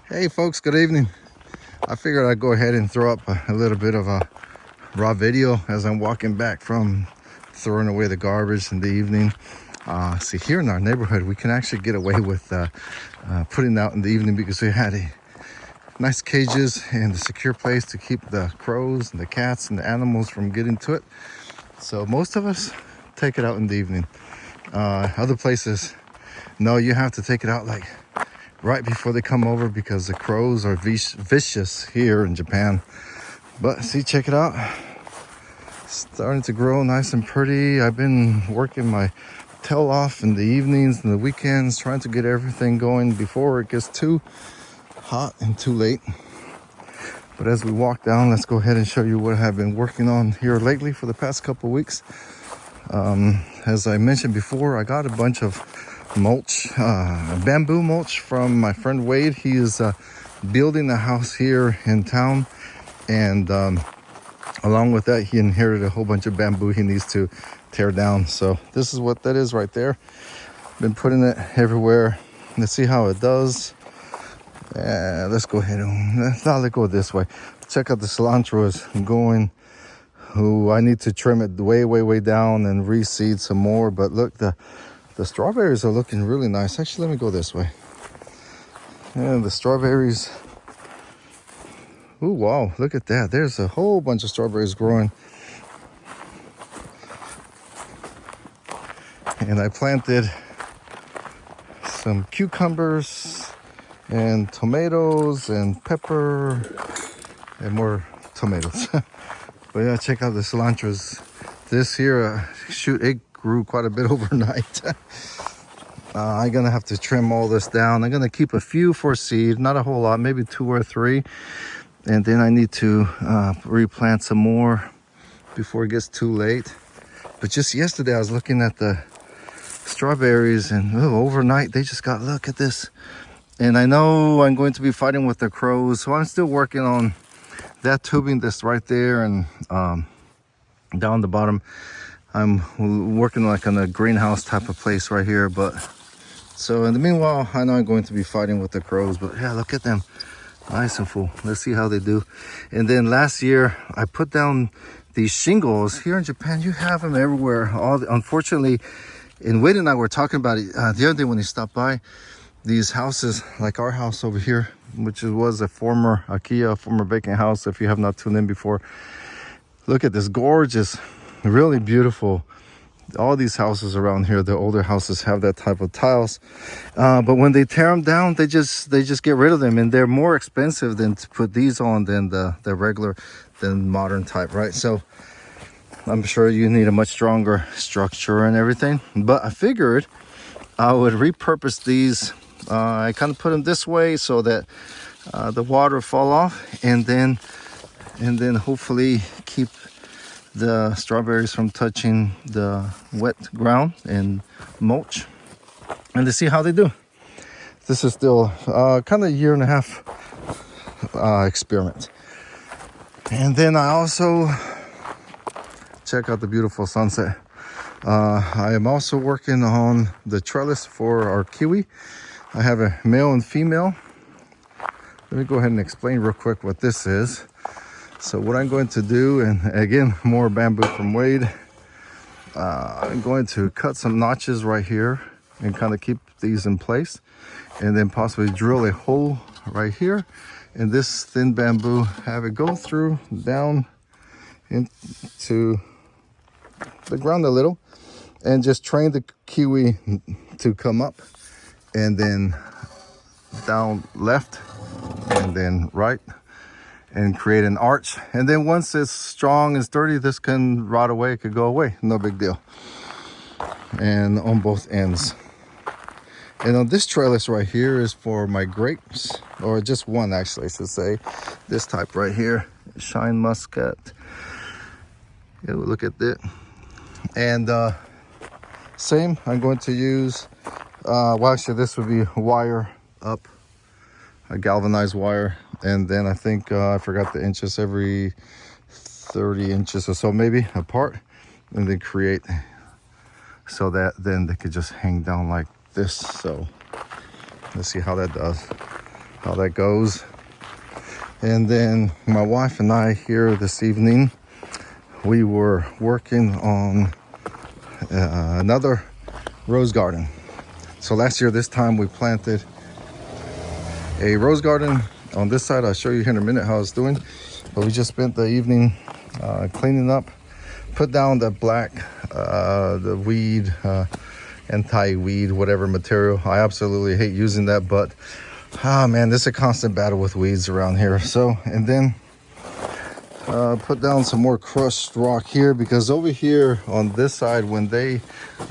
Hey folks, good evening. I figured I'd go ahead and throw up a little bit of a raw video as I'm walking back from throwing away the garbage in the evening. See, here in our neighborhood, we can actually get away with putting out in the evening because we had nice cages and a secure place to keep the crows and the cats and the animals from getting to it. So most of us take it out in the evening. Other places, no, you have to take it out like right before they come over because the crows are vicious here in Japan. But see, check it out. Starting to grow nice and pretty. I've been working my tail off in the evenings and the weekends, trying to get everything going before it gets too hot and too late. But as we walk down, let's go ahead and show you what I've been working on here lately for the past couple of weeks. As I mentioned before, I got a bunch of mulch, bamboo mulch from my friend Wade. He is building a house here in town, and along with that, he inherited a whole bunch of bamboo he needs to tear down. So this is what that is right there. Been putting it everywhere. Let's see how it does. Let's go ahead and let's go this way. Check out the cilantro is going. I need to trim it way down and reseed some more. But look, the strawberries are looking really nice. Actually, let me go this way. And the strawberries. Oh, wow. Look at that. There's a whole bunch of strawberries growing. And I planted some cucumbers and tomatoes and pepper and more tomatoes. But yeah, check out the cilantros. This here, shoot, it grew quite a bit overnight. I'm gonna have to trim all this down. I'm gonna keep a few for seed, not a whole lot, maybe 2 or 3. And then I need to replant some more before it gets too late. But just yesterday I was looking at the strawberries and overnight they just got, look at this. And I know I'm going to be fighting with the crows, so I'm still working on that tubing that's right there. And down the bottom I'm working like on a greenhouse type of place right here. But so in the meanwhile, I know I'm going to be fighting with the crows, but yeah, look at them, nice and full. Let's see how they do. And then last year I put down these shingles. Here in Japan you have them everywhere. Unfortunately, and Wade and I were talking about it the other day when he stopped by. These houses, like our house over here, which was a former Akiya, former vacant house, if you have not tuned in before. Look at this gorgeous, really beautiful. All these houses around here, the older houses, have that type of tiles. But when they tear them down, they just get rid of them, and they're more expensive than to put these on than the regular, than modern type, right? So I'm sure you need a much stronger structure and everything. But I figured I would repurpose these. I kind of put them this way so that the water fall off, and then hopefully keep the strawberries from touching the wet ground and mulch, and to see how they do. This is still kind of a 1.5-year experiment. And then I also check out the beautiful sunset. I am also working on the trellis for our kiwi. I have a male and female. Let me go ahead and explain real quick what this is. So what I'm going to do, and again, more bamboo from Wade. I'm going to cut some notches right here and kind of keep these in place, and then possibly drill a hole right here. And this thin bamboo, have it go through down into the ground a little, and just train the kiwi to come up, and then down left, and then right, and create an arch. And then once it's strong and sturdy, this can rot away, it could go away, no big deal. And on both ends. And on this trellis right here is for my grapes, or just one actually, I should say. This type right here, Shine Muscat. Yeah, look at it. And same, I'm going to use, well actually this would be wire up, a galvanized wire. And then I think I forgot the inches, every 30 inches or so maybe apart, and then create so that then they could just hang down like this. So let's see how that does. how that goes. And then my wife and I here this evening, we were working on another rose garden. So last year this time we planted a rose garden on this side. I'll show you here in a minute how it's doing. But we just spent the evening cleaning up, put down the black, the weed, anti-weed, whatever material. I absolutely hate using that, but man, this is a constant battle with weeds around here. So, and then put down some more crushed rock here, because over here on this side, when they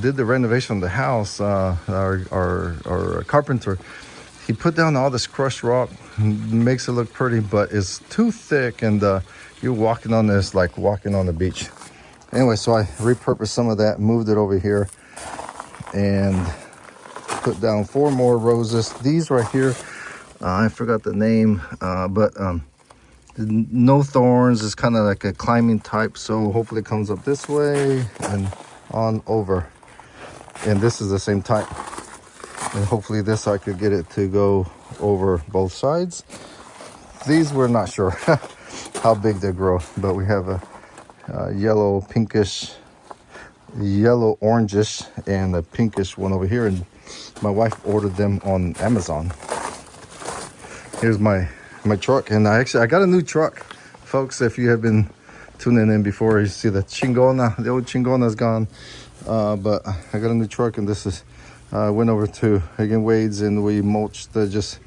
did the renovation of the house, our carpenter, he put down all this crushed rock, makes it look pretty, but it's too thick, and you're walking on this like walking on the beach. Anyway, so I repurposed some of that, moved it over here, and put down 4 more roses. These right here, I forgot the name, but no thorns. It's kind of like a climbing type, so hopefully it comes up this way and on over. And this is the same type, and hopefully this I could get it to go over both sides. These we're not sure how big they grow, but we have a yellow, pinkish, yellow, orangish, and a pinkish one over here, and my wife ordered them on Amazon. Here's my truck, and I got a new truck, folks. If you have been tuning in before, you see the Chingona, the old Chingona's gone, but I got a new truck, and this is went over to again Wade's, and we mulched just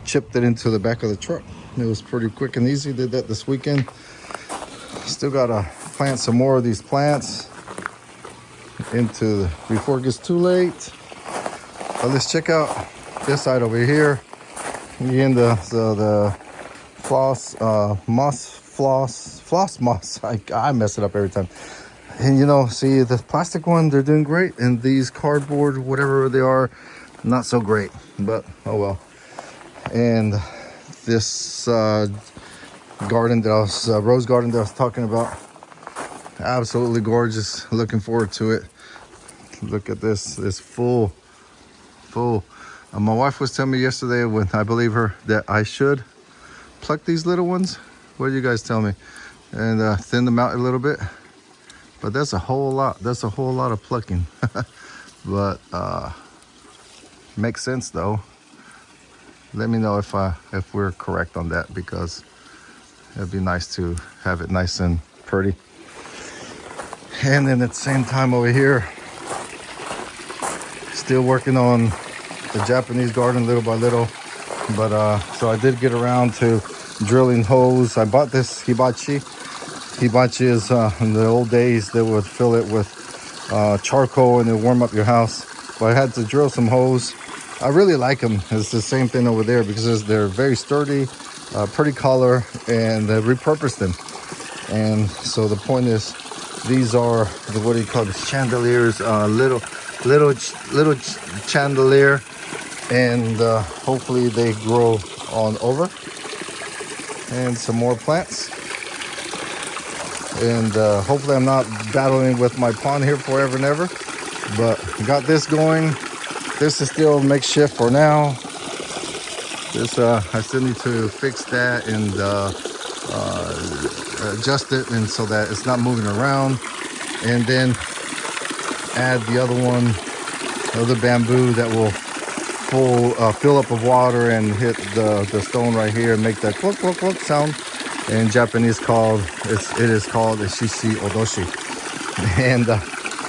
chipped it into the back of the truck. It was pretty quick and easy. Did that this weekend. Still gotta plant some more of these plants before it gets too late. But let's check out this side over here. Again, the floss moss. I mess it up every time. And you know, see the plastic one, they're doing great, and these cardboard, whatever they are, not so great. But oh well. And this garden that rose garden that I was talking about, absolutely gorgeous. Looking forward to it. Look at this. It's full. My wife was telling me yesterday, when I believe her, that I should pluck these little ones. What do you guys tell me? And thin them out a little bit. But that's a whole lot. That's a whole lot of plucking. But makes sense though. Let me know if we're correct on that, because it'd be nice to have it nice and pretty. And then at the same time over here, still working on the Japanese garden little by little. But so I did get around to drilling holes. I bought this hibachi. Hibachi is in the old days they would fill it with charcoal and it warm up your house. But I had to drill some holes. I really like them. It's the same thing over there, because they're very sturdy, pretty color, and they repurposed them. And so the point is, these are the, what do you call this, chandeliers, little chandelier, and hopefully they grow on over. And some more plants, and hopefully I'm not battling with my pond here forever and ever. But got this going. This is still makeshift for now. This I still need to fix that and adjust it, and so that it's not moving around. And then add the other one, the bamboo that will fill up with water and hit the stone right here and make that cluck cluck cluck sound. In Japanese it is called a shishi odoshi. And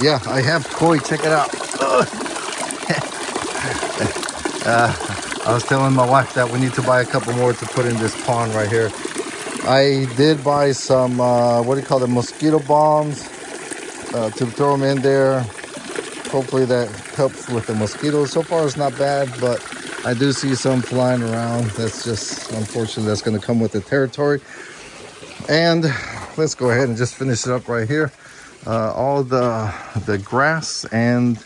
yeah, I have koi. Check it out. I was telling my wife that we need to buy a couple more to put in this pond right here. I did buy some what do you call them, mosquito bombs to throw them in there. Hopefully that helps with the mosquitoes. So far it's not bad, but I do see some flying around. That's just, unfortunately, that's going to come with the territory. And let's go ahead and just finish it up right here. All the grass and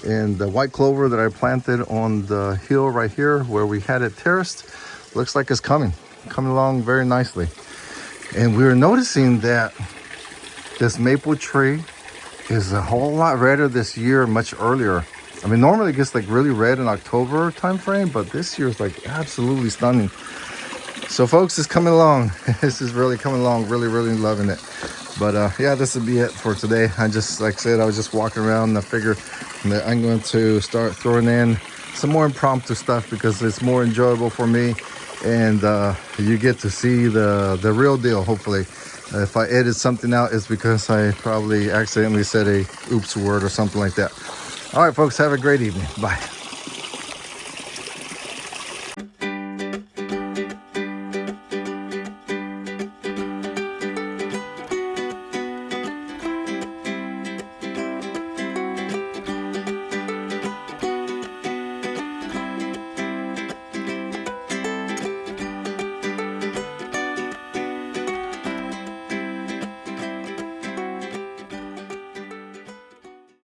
the white clover that I planted on the hill right here where we had it terraced, looks like it's coming along very nicely. And we were noticing that this maple tree is a whole lot redder this year, much earlier. I mean, normally it gets like really red in October time frame, but this year is like absolutely stunning. So folks, it's coming along. This is really coming along. Really loving it. But yeah, this will be it for today. I just, like I said, I was just walking around and I figured that I'm going to start throwing in some more impromptu stuff because it's more enjoyable for me, and you get to see the real deal. Hopefully, if I edit something out, it's because I probably accidentally said a oops word or something like that. All right, folks, have a great evening. Bye.